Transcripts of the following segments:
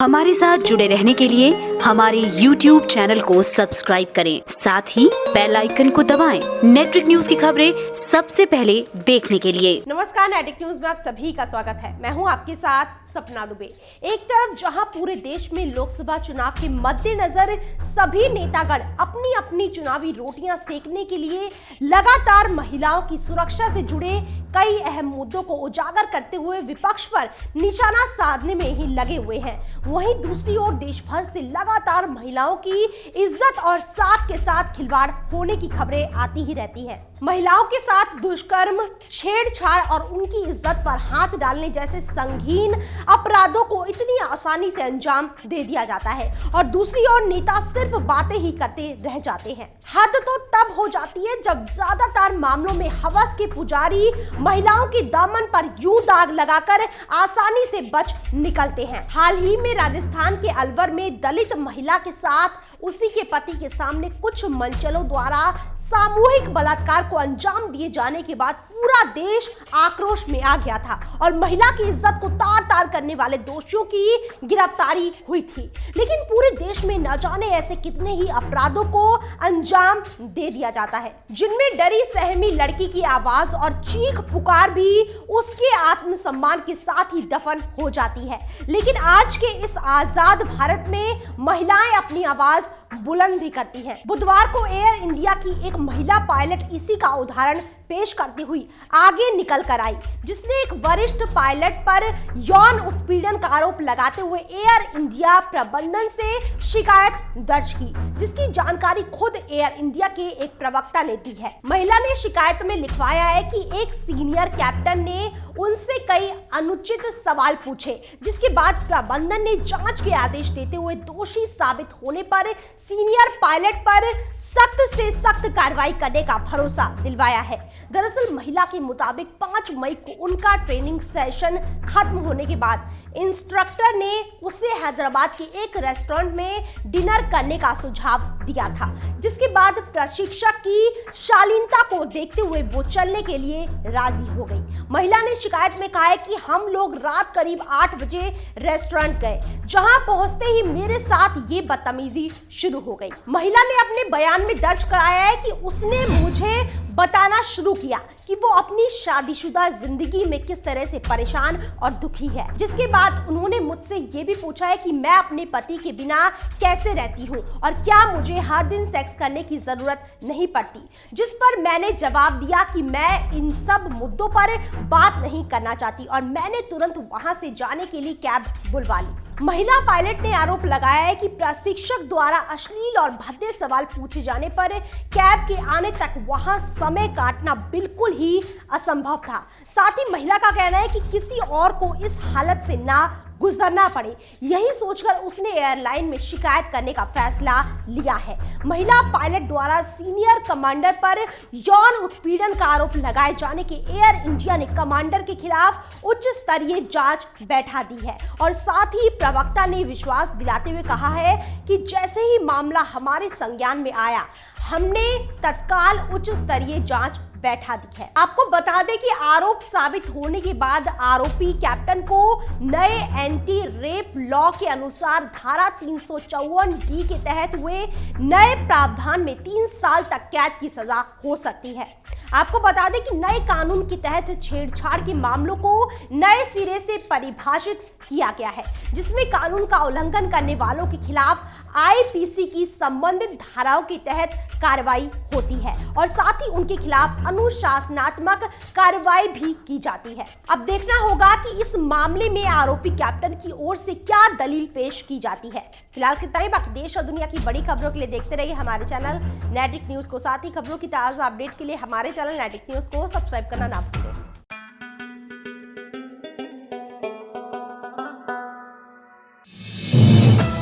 हमारे साथ जुड़े रहने के लिए हमारे YouTube चैनल को सब्सक्राइब करें, साथ ही बेल आइकन को दबाएं। नेटवर्क न्यूज की खबरें सबसे पहले देखने के लिए। नमस्कार, नेटवर्क न्यूज में आप सभी का स्वागत है। मैं हूं आपके साथ सपना दुबे। एक तरफ जहां पूरे देश में लोकसभा चुनाव के मद्देनजर सभी नेतागण अपनी अपनी चुनावी रोटियां सेकने के लिए लगातार महिलाओं की सुरक्षा से जुड़े कई अहम मुद्दों को उजागर करते हुए विपक्ष पर निशाना साधने में ही लगे हुए हैं, वहीं दूसरी ओर देश भर से लगातार महिलाओं की इज्जत और साथ के साथ खिलवाड़ होने की खबरें आती ही रहती हैं। महिलाओं के साथ दुष्कर्म, छेड़छाड़ और उनकी इज्जत पर हाथ डालने जैसे संगीन अपराधों को इतनी आसानी से अंजाम दे दिया जाता है और दूसरी ओर नेता सिर्फ बातें ही करते रह जाते हैं। हद तो तब हो जाती है जब ज्यादातर मामलों में हवस के पुजारी महिलाओं के दामन पर यूं दाग लगाकर आसानी से बच निकलते हैं। हाल ही में राजस्थान के अलवर में दलित महिला के साथ उसी के पति के सामने कुछ मंचलों द्वारा सामूहिक बलात्कार को अंजाम दिए जाने के बाद पूरा देश आक्रोश में आ गया था और महिला की इज्जत को तार तार करने वाले दोषियों की गिरफ्तारी हुई थी। लेकिन पूरे देश में न जाने ऐसे कितने ही अपराधों को अंजाम दे दिया जाता है, जिनमें डरी सहमी लड़की की आवाज और चीख पुकार भी उसके आत्मसम्मान के साथ ही दफन हो जाती है। लेकिन आज के इस आजाद भारत में महिलाएं अपनी आवाज बुलंद भी करती हैं। बुधवार को एयर इंडिया की एक महिला पायलट इसी का उदाहरण पेश करती हुई आगे निकल कर आई, जिसने एक वरिष्ठ पायलट पर यौन उत्पीड़न का आरोप लगाते हुए एयर इंडिया प्रबंधन से शिकायत दर्ज की, जिसकी जानकारी खुद एयर इंडिया के एक प्रवक्ता ने दी है। महिला ने शिकायत में लिखवाया है कि एक सीनियर कैप्टन ने उनसे कई अनुचित सवाल पूछे, जिसके बाद प्रबंधन ने जांच के आदेश देते हुए दोषी साबित होने पर सीनियर पायलट पर सख्त से सख्त कार्रवाई करने का भरोसा दिलवाया है। दरअसल महिला के मुताबिक 5 मई को उनका ट्रेनिंग सेशन खत्म होने के बाद इंस्ट्रक्टर ने उसे हैदराबाद के एक रेस्टोरेंट में डिनर करने का सुझाव दिया था, जिसके बाद प्रशिक्षक की शालीनता को देखते हुए वो चलने के लिए राजी हो गई। महिला ने शिकायत में कहा है कि हम लोग रात करीब 8 बजे रेस्टोरेंट गए, जहां पहुंचते ही मेरे साथ ये बदतमीजी शुरू हो गई। महिला ने अपने बयान में दर्ज कराया है कि उसने मुझे बताना शुरू किया कि वो अपनी शादीशुदा जिंदगी में किस तरह से परेशान और दुखी है, जिसके बाद उन्होंने मुझसे ये भी पूछा है कि मैं अपने पति के बिना कैसे रहती हूँ और क्या मुझे हर दिन सेक्स करने की जरूरत नहीं पड़ती, जिस पर मैंने जवाब दिया कि मैं इन सब मुद्दों पर बात नहीं करना चाहती और मैंने तुरंत वहां से जाने के लिए कैब बुलवा ली। महिला पायलट ने आरोप लगाया है कि प्रशिक्षक द्वारा अश्लील और भद्दे सवाल पूछे जाने पर कैब के आने तक वहां समय काटना बिल्कुल ही असंभव था। साथ ही महिला का कहना है कि किसी और को इस हालत से ना गुजरना पड़े, यही सोचकर उसने एयरलाइन में शिकायत करने का फैसला लिया है। महिला पायलट द्वारा सीनियर कमांडर पर यौन उत्पीड़न का आरोप लगाए जाने के एयर इंडिया ने कमांडर के खिलाफ उच्च स्तरीय जांच बैठा दी है और साथ ही प्रवक्ता ने विश्वास दिलाते हुए कहा है कि जैसे ही मामला हमारे संज्ञान में आया, हमने तत्काल उच्च स्तरीय जांच बैठा दी है। आपको बता दें कि आरोप साबित होने के बाद आरोपी कैप्टन को नए एंटी रेप लॉ के अनुसार धारा 354D के तहत हुए नए प्रावधान में 3 साल तक कैद की सजा हो सकती है। आपको बता दें कि नए कानून के तहत छेड़छाड़ के मामलों को नए सिरे से परिभाषित किया गया है, जिसमें कानून का उल्लंघन करने वालों के खिलाफ आईपीसी की संबंधित धाराओं के तहत कार्रवाई होती है और साथ ही उनके खिलाफ अनुशासनात्मक कार्रवाई भी की जाती है। अब देखना होगा कि इस मामले में आरोपी कैप्टन की ओर से क्या दलील पेश की जाती है। फिलहाल कितना ही, बाकी देश और दुनिया की बड़ी खबरों के लिए देखते रहिए हमारे चैनल नेटवर्क न्यूज को। साथ ही खबरों की ताजा अपडेट के लिए हमारे चैनल नेटवर्क न्यूज को सब्सक्राइब करना ना भूलें।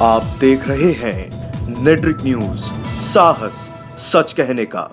आप देख रहे हैं नेटवर्क न्यूज, साहस सच कहने का।